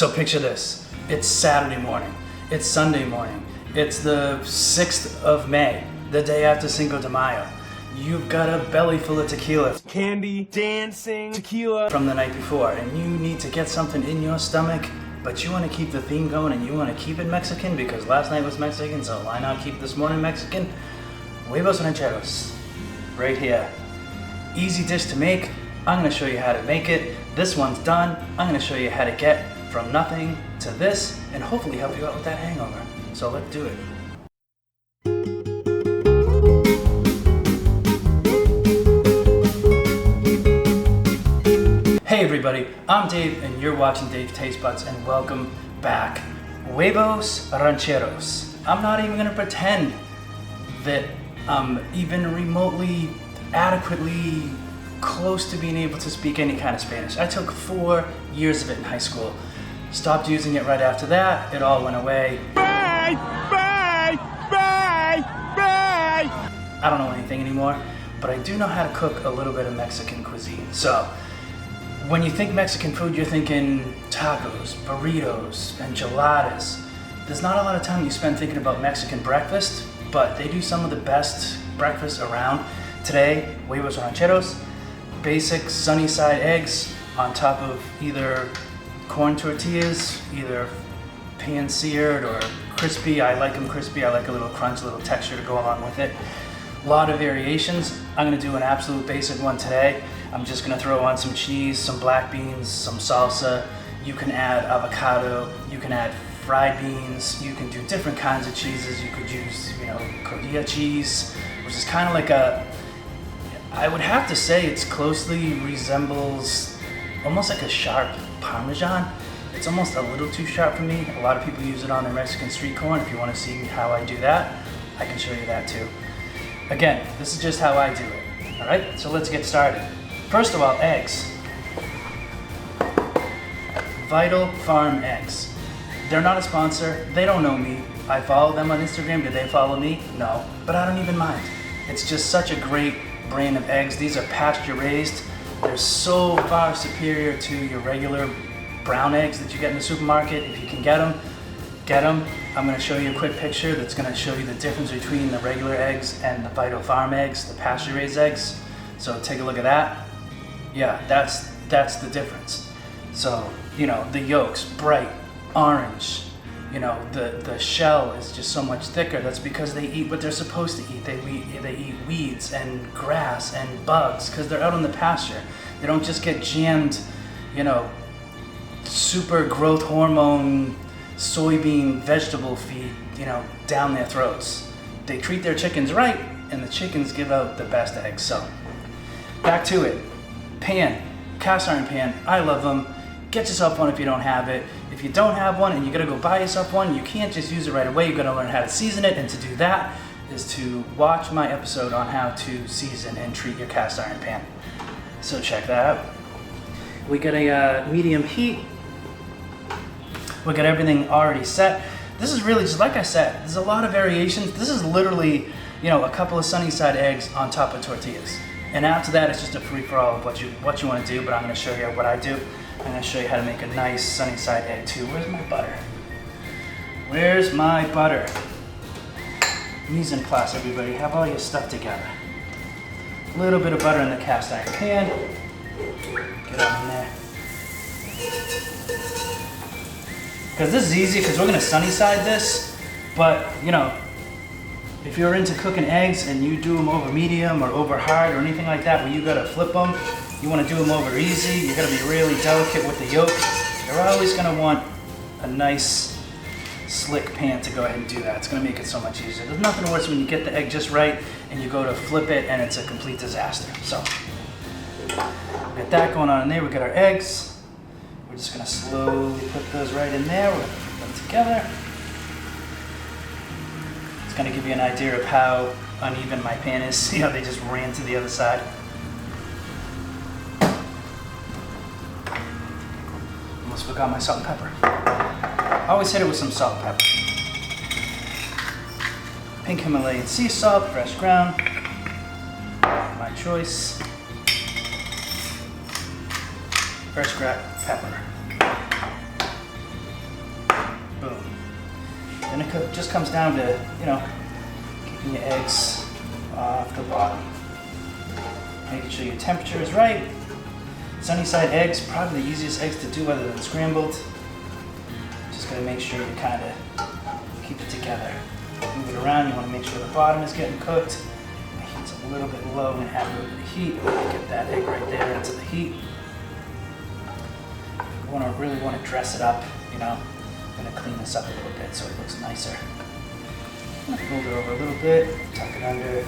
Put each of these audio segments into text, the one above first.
So picture this. It's Saturday morning. It's Sunday morning. It's the 6th of May, the day after Cinco de Mayo. You've got a belly full of tequila. Candy, dancing, tequila. From the night before, and you need to get something in your stomach, but you want to keep the theme going and you want to keep it Mexican because last night was Mexican, so why not keep this morning Mexican? Huevos Rancheros, right here. Easy dish to make. I'm going to show you how to make it. This one's done. I'm going to show you how to get from nothing to this and hopefully help you out with that hangover. So let's do it. Hey everybody, I'm Dave and you're watching Dave Tastebuds and welcome back. Huevos Rancheros. I'm not even going to pretend that I'm even remotely adequately close to being able to speak any kind of Spanish. I took 4 years of it in high school. Stopped using it right after that. It all went away. Bye, bye, bye, bye. I don't know anything anymore, but I do know how to cook a little bit of Mexican cuisine. So, when you think Mexican food, you're thinking tacos, burritos, enchiladas. There's not a lot of time you spend thinking about Mexican breakfast, but they do some of the best breakfast around. Today, Huevos Rancheros, basic sunny side eggs on top of either corn tortillas, either pan-seared or crispy. I like them crispy. I like a little crunch, a little texture to go along with it. A lot of variations. I'm gonna do an absolute basic one today. I'm just gonna throw on some cheese, some black beans, some salsa. You can add avocado, you can add fried beans, you can do different kinds of cheeses. You could use, cotija cheese, which is kind of like I would have to say it's closely resembles almost like a sharp Parmesan. It's almost a little too sharp for me. A lot of people use it on their Mexican street corn. If you want to see how I do that, I can show you that too. Again, this is just how I do it. All right, so let's get started. First of all, eggs. Vital Farm eggs. They're not a sponsor. They don't know me. I follow them on Instagram. Do they follow me? No, but I don't even mind. It's just such a great brand of eggs. These are pasture raised. They're so far superior to your regular brown eggs that you get in the supermarket. If you can get them, get them. I'm going to show you a quick picture that's going to show you the difference between the regular eggs and the Vital Farm eggs, the pasture raised eggs. So take a look at that. Yeah, that's the difference. So, the yolk's bright orange. The shell is just so much thicker. That's because they eat what they're supposed to eat. They eat weeds and grass and bugs because they're out on the pasture. They don't just get jammed, super growth hormone, soybean vegetable feed, down their throats. They treat their chickens right, and the chickens give out the best eggs. So, back to it. Pan, cast iron pan. I love them. Get yourself one if you don't have it. If you don't have one and you gotta go buy yourself one, you can't just use it right away. You gotta learn how to season it, and to do that is to watch my episode on how to season and treat your cast iron pan. So check that out. We got a medium heat. We got everything already set. This is really just like I said. There's a lot of variations. This is literally, a couple of sunny side eggs on top of tortillas. And after that, it's just a free-for-all of what you want to do. But I'm going to show you what I do. I'm going to show you how to make a nice sunny side egg too. Where's my butter? Where's my butter? Mise en place, everybody. Have all your stuff together. A little bit of butter in the cast iron pan. Get on in there. Because this is easy because we're going to sunny side this. But, if you're into cooking eggs and you do them over medium or over hard or anything like that where you got to flip them, you want to do them over easy, you got to be really delicate with the yolk. You're always going to want a nice slick pan to go ahead and do that. It's going to make it so much easier. There's nothing worse when you get the egg just right and you go to flip it and it's a complete disaster. So, we got that going on in there. We got our eggs. We're just going to slowly put those right in there. We're going to put them together. It's going to give you an idea of how uneven my pan is. See how they just ran to the other side? Almost forgot my salt and pepper. I always hit it with some salt and pepper. Pink Himalayan sea salt, fresh ground. My choice. Fresh cracked pepper. And it just comes down to, you know, keeping your eggs off the bottom. Making sure your temperature is right. Sunny side eggs, probably the easiest eggs to do other than scrambled. Just gotta make sure you kind of keep it together. Move it around, you wanna make sure the bottom is getting cooked. The heat's a little bit low and add a little bit of heat. Get that egg right there into the heat. You really wanna dress it up, you know. I'm gonna clean this up a little bit so it looks nicer. Fold it over a little bit, tuck it under,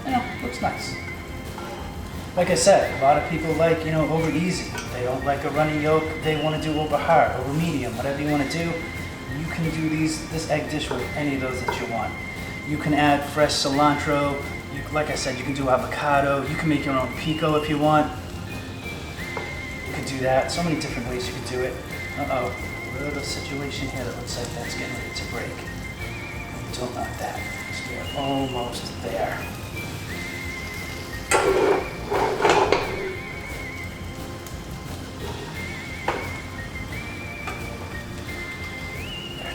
you know, looks nice. Like I said, a lot of people like, you know, over easy. They don't like a runny yolk. They want to do over hard, over medium, whatever you want to do. You can do this egg dish with any of those that you want. You can add fresh cilantro. Like I said, you can do avocado. You can make your own pico if you want. You can do that. So many different ways you can do it. Uh-oh, a little situation here that looks like that's getting ready to break. We don't want that, because we're almost there.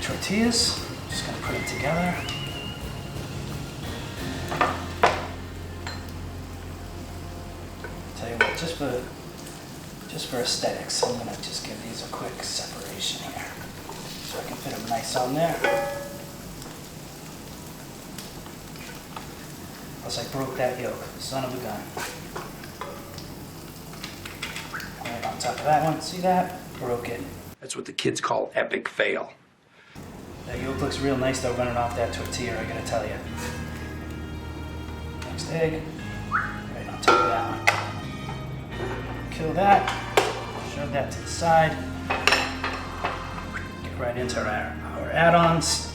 Tortillas, just gonna put them together. Tell you what, just for aesthetics, I'm gonna just give these a quick separation here, so I can fit them nice on there. Plus I broke that yolk, son of a gun. Right on top of that one, see that? Broke it. That's what the kids call epic fail. That yolk looks real nice though running off that tortilla, I gotta tell you. Next egg, right on top of that one. Kill that, shove that to the side. Get right into our add-ons.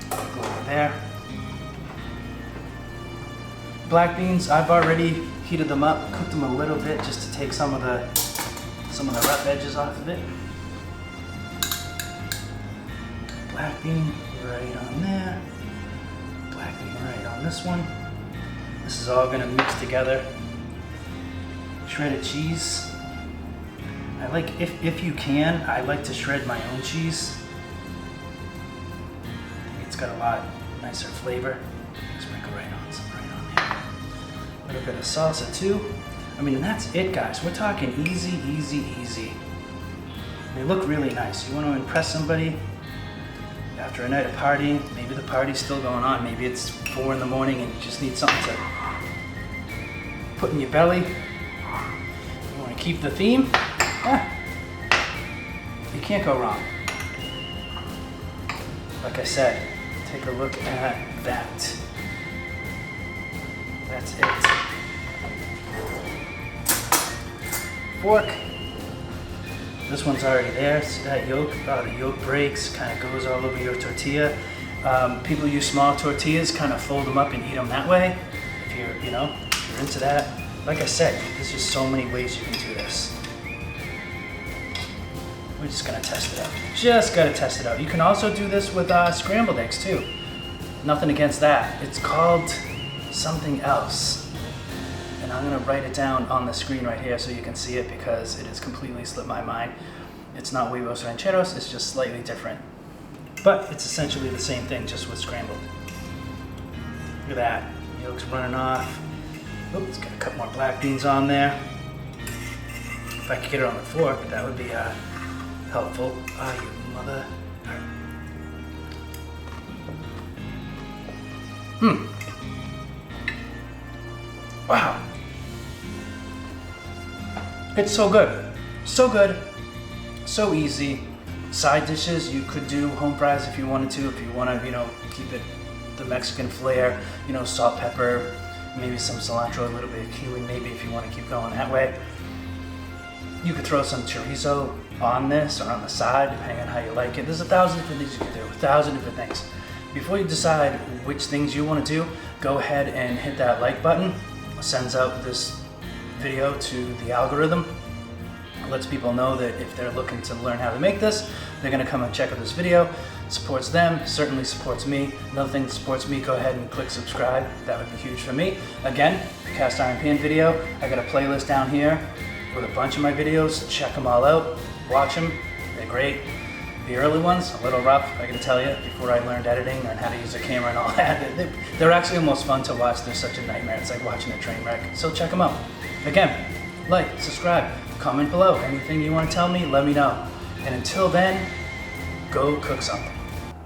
Go over there. Black beans, I've already heated them up, cooked them a little bit just to take some of the rough edges off of it. Black bean right on there. Black bean right on this one. This is all gonna mix together. Shredded cheese. I like, if you can, I like to shred my own cheese. I think it's got a lot nicer flavor. Sprinkle right on, some right on there. A little bit of salsa too. I mean, that's it, guys. We're talking easy, easy, easy. They look really nice. You want to impress somebody after a night of partying. Maybe the party's still going on. Maybe it's 4 in the morning and you just need something to put in your belly. You want to keep the theme? You can't go wrong. Like I said, take a look at that. That's it. Fork. This one's already there. See that yolk? Oh, the yolk breaks, kind of goes all over your tortilla. People use small tortillas, kind of fold them up and eat them that way. If you're into that. Like I said, there's just so many ways you can do this. We're just gonna test it out. Just gotta test it out. You can also do this with scrambled eggs too. Nothing against that. It's called something else. And I'm gonna write it down on the screen right here so you can see it because it has completely slipped my mind. It's not Huevos Rancheros, it's just slightly different. But it's essentially the same thing, just with scrambled. Look at that, yolk's running off. Oops, it's got a couple more black beans on there. If I could get it on the fork, that would be helpful. Ah, you mother. Wow. It's so good. So good. So easy. Side dishes, you could do home fries if you wanted to, if you want to, keep it the Mexican flair, salt, pepper, maybe some cilantro, a little bit of cumin, maybe if you want to keep going that way. You could throw some chorizo on this or on the side, depending on how you like it. There's 1,000 different things you can do, 1,000 different things. Before you decide which things you want to do, go ahead and hit that like button. It sends out this video to the algorithm. It lets people know that if they're looking to learn how to make this, they're going to come and check out this video. It supports them, certainly supports me. Another thing that supports me, go ahead and click subscribe. That would be huge for me. Again, the cast iron pan video, I got a playlist down here with a bunch of my videos. Check them all out, watch them, they're great. The early ones, a little rough, I gotta tell you, before I learned editing and how to use a camera and all that. They're actually almost fun to watch. They're such a nightmare. It's like watching a train wreck. So check them out. Again, like, subscribe, comment below. Anything you want to tell me, let me know. And until then, go cook something.